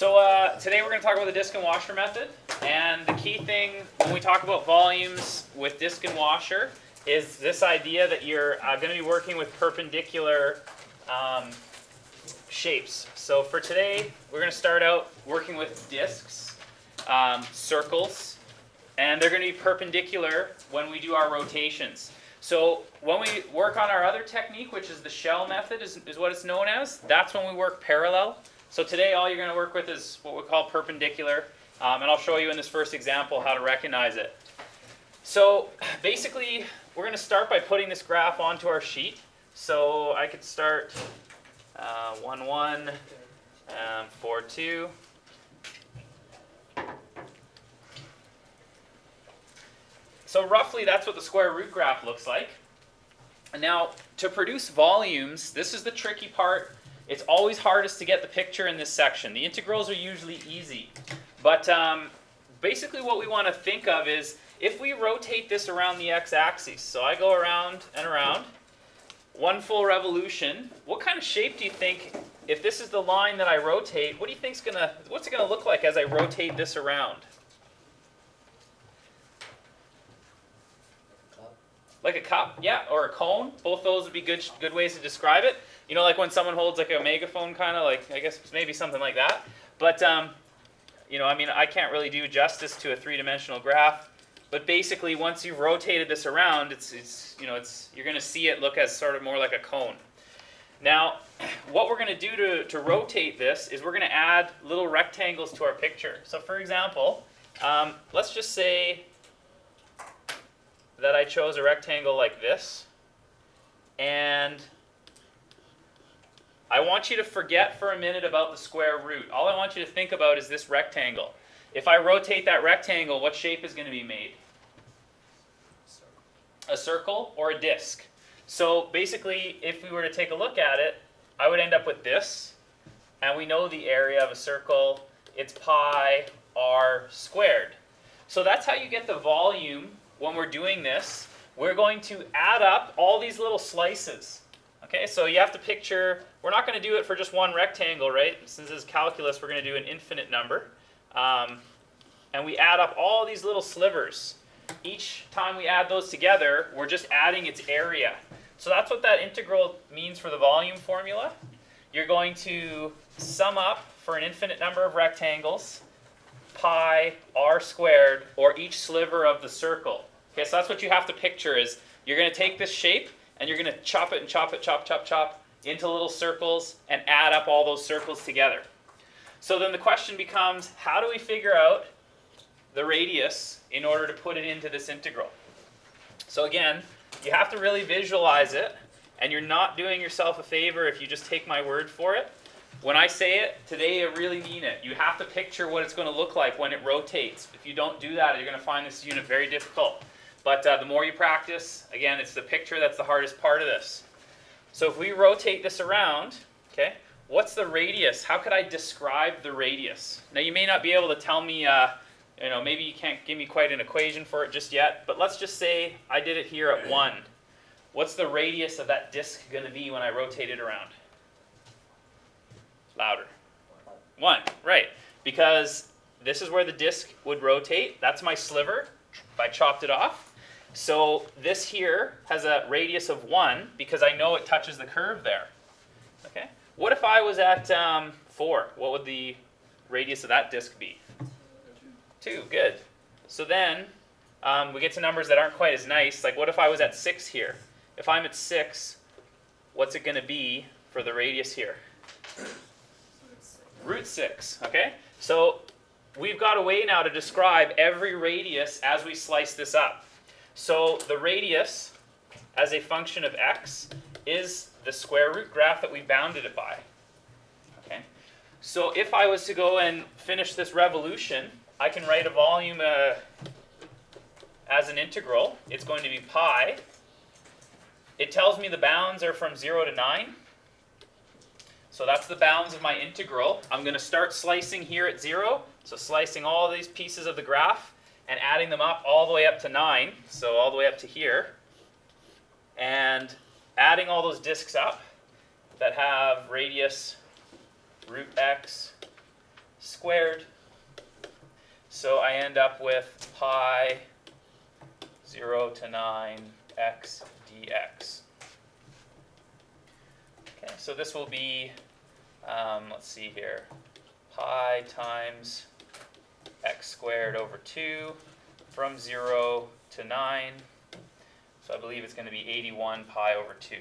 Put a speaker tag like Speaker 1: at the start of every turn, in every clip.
Speaker 1: Today we're going to talk about the disc and washer method, and the key thing when we talk about volumes with disc and washer is this idea that you're going to be working with perpendicular shapes. So for today we're going to start out working with discs, circles, and they're going to be perpendicular when we do our rotations. So when we work on our other technique, which is the shell method is what it's known as, that's when we work parallel. So today all you're going to work with is what we call perpendicular, and I'll show you in this first example how to recognize it. So basically we're going to start by putting this graph onto our sheet. So I could start 1, 1, 4, 2. So roughly that's what the square root graph looks like. And now to produce volumes, this is the tricky part. It's always hardest to get the picture in this section. The integrals are usually easy. But basically what we want to think of is if we rotate this around the x-axis, so I go around and around, one full revolution, what kind of shape do you think, if this is the line that I rotate, what do you think's what's it going to look like as I rotate this around? Like a cup, yeah, or a cone. Both those would be good ways to describe it. You know, like when someone holds like a megaphone, kind of like, I guess maybe something like that. But, you know, I mean, I can't really do justice to a three-dimensional graph. But basically, once you've rotated this around, you're going to see it look as sort of more like a cone. Now, what we're going to do to rotate this is we're going to add little rectangles to our picture. So, for example, let's just say that I chose a rectangle like this, and I want you to forget for a minute about the square root. All I want you to think about is this rectangle. If I rotate that rectangle, what shape is going to be made? A circle or a disc. So basically, if we were to take a look at it, I would end up with this, and we know the area of a circle, it's pi r squared. So that's how you get the volume. When we're doing this, we're going to add up all these little slices. Okay, so you have to picture, we're not going to do it for just one rectangle, right? Since this is calculus, we're going to do an infinite number. And we add up all these little slivers. Each time we add those together, we're just adding its area. So that's what that integral means for the volume formula. You're going to sum up for an infinite number of rectangles, pi r squared, or each sliver of the circle. Okay, so that's what you have to picture is you're going to take this shape and you're going to chop it and chop it, chop, chop, chop into little circles and add up all those circles together. So then the question becomes, how do we figure out the radius in order to put it into this integral? So again, you have to really visualize it, and you're not doing yourself a favor if you just take my word for it. When I say it, today I really mean it. You have to picture what it's going to look like when it rotates. If you don't do that, you're going to find this unit very difficult. But the more you practice, again, it's the picture that's the hardest part of this. So if we rotate this around, okay, what's the radius? How could I describe the radius? Now you may not be able to tell me, maybe you can't give me quite an equation for it just yet, but let's just say I did it here at 1. What's the radius of that disc going to be when I rotate it around? Louder. 1, right. Because this is where the disc would rotate. That's my sliver if I chopped it off. So this here has a radius of 1 because I know it touches the curve there. Okay. What if I was at 4? What would the radius of that disc be? 2. Good. So then we get to numbers that aren't quite as nice. Like what if I was at 6 here? If I'm at 6, what's it going to be for the radius here? Root 6. Okay. So we've got a way now to describe every radius as we slice this up. So the radius as a function of x is the square root graph that we bounded it by. Okay. So if I was to go and finish this revolution, I can write a volume as an integral. It's going to be pi. It tells me the bounds are from 0 to 9. So that's the bounds of my integral. I'm going to start slicing here at 0. So slicing all these pieces of the graph and adding them up all the way up to 9. So all the way up to here. And adding all those discs up that have radius root x squared. So I end up with pi 0 to 9 x dx. Okay, so this will be, let's see here, pi times x squared over 2 from 0 to 9. So I believe it's going to be 81 pi over 2.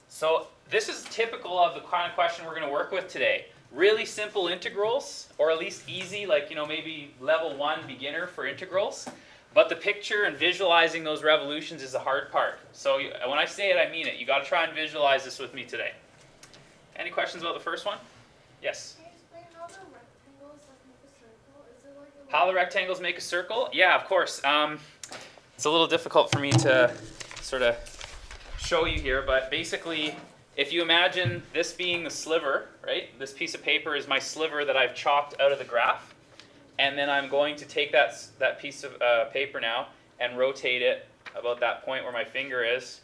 Speaker 1: So this is typical of the kind of question we're going to work with today. Really simple integrals, or at least easy, like maybe level 1 beginner for integrals. But the picture and visualizing those revolutions is the hard part. So when I say it, I mean it. You got to try and visualize this with me today. Any questions about the first one? Yes?
Speaker 2: Can you explain how the rectangles make a circle? Is it like
Speaker 1: How the rectangles make a circle? Yeah, of course. It's a little difficult for me to sort of show you here, but basically, if you imagine this being the sliver, right? This piece of paper is my sliver that I've chopped out of the graph. And then I'm going to take that piece of paper now and rotate it about that point where my finger is.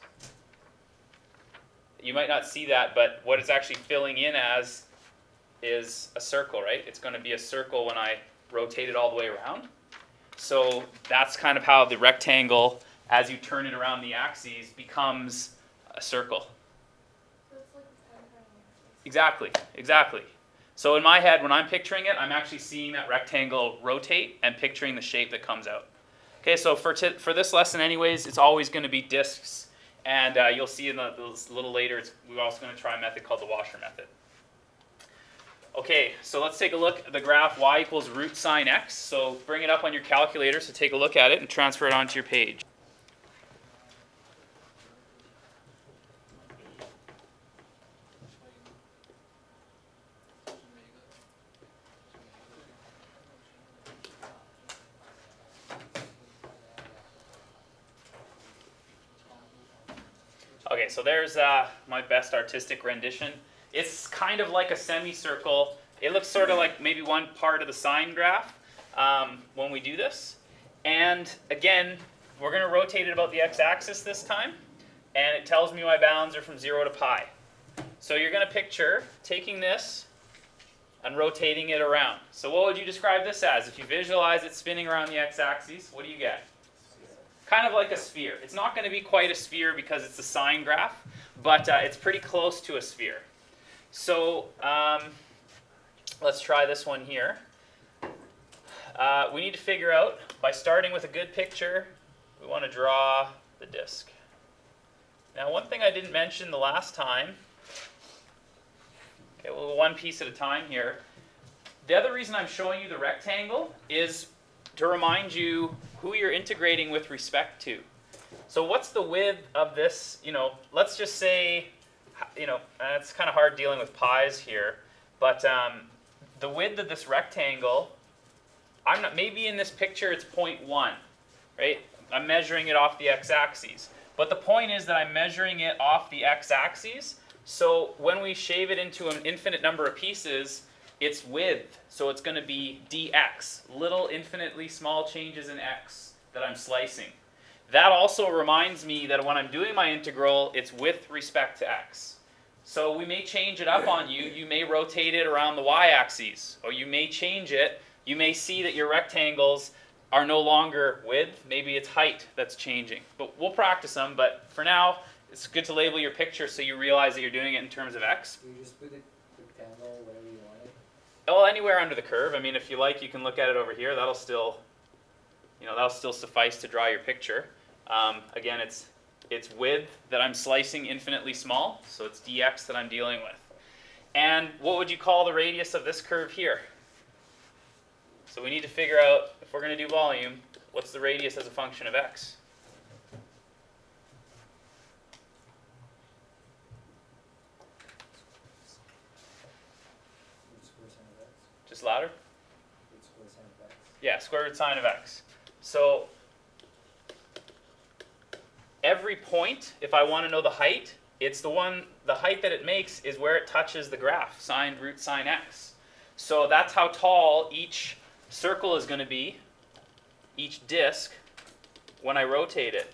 Speaker 1: You might not see that, but what it's actually filling in as is a circle, right? It's going to be a circle when I rotate it all the way around. So that's kind of how the rectangle, as you turn it around the axes, becomes a circle.
Speaker 2: So it's like a 10 triangle.
Speaker 1: Exactly, exactly. So in my head, when I'm picturing it, I'm actually seeing that rectangle rotate and picturing the shape that comes out. Okay, so for this lesson anyways, it's always going to be discs. And you'll see in a little later, we're also going to try a method called the washer method. Okay, so let's take a look at the graph y equals root sine x. So bring it up on your calculator, so take a look at it and transfer it onto your page. Okay, so there's my best artistic rendition. It's kind of like a semicircle. It looks sort of like maybe one part of the sine graph when we do this. And again, we're going to rotate it about the x-axis this time. And it tells me my bounds are from 0 to pi. So you're going to picture taking this and rotating it around. So what would you describe this as? If you visualize it spinning around the x-axis, what do you get? Kind of like a sphere. It's not going to be quite a sphere because it's a sine graph, but it's pretty close to a sphere. So let's try this one here. We need to figure out, by starting with a good picture, we want to draw the disk. Now, one thing I didn't mention the last time, okay, well, one piece at a time here. The other reason I'm showing you the rectangle is to remind you who you're integrating with respect to. So what's the width of this? Let's just say, it's kind of hard dealing with pies here, but the width of this rectangle, maybe in this picture it's 0.1, right? I'm measuring it off the x-axis. But the point is that I'm measuring it off the x-axis, so when we shave it into an infinite number of pieces, its width, so it's going to be dx, little infinitely small changes in x that I'm slicing. That also reminds me that when I'm doing my integral, it's with respect to x. So we may change it up on you. You may rotate it around the y-axis, or you may change it. You may see that your rectangles are no longer width. Maybe it's height that's changing. But we'll practice them. But for now, it's good to label your picture so you realize that you're doing it in terms of x.
Speaker 3: You just put the rectangle whatever you want it.
Speaker 1: Well, anywhere under the curve. I mean, if you like, you can look at it over here. That'll still suffice to draw your picture. Again, it's width that I'm slicing infinitely small, so it's dx that I'm dealing with. And what would you call the radius of this curve here? So we need to figure out, if we're going to do volume, what's the radius as a function of x? Just louder? Yeah, square root sine of x. So every point, if I want to know the height, the height that it makes is where it touches the graph, sine root sine x. So that's how tall each circle is going to be, each disk, when I rotate it.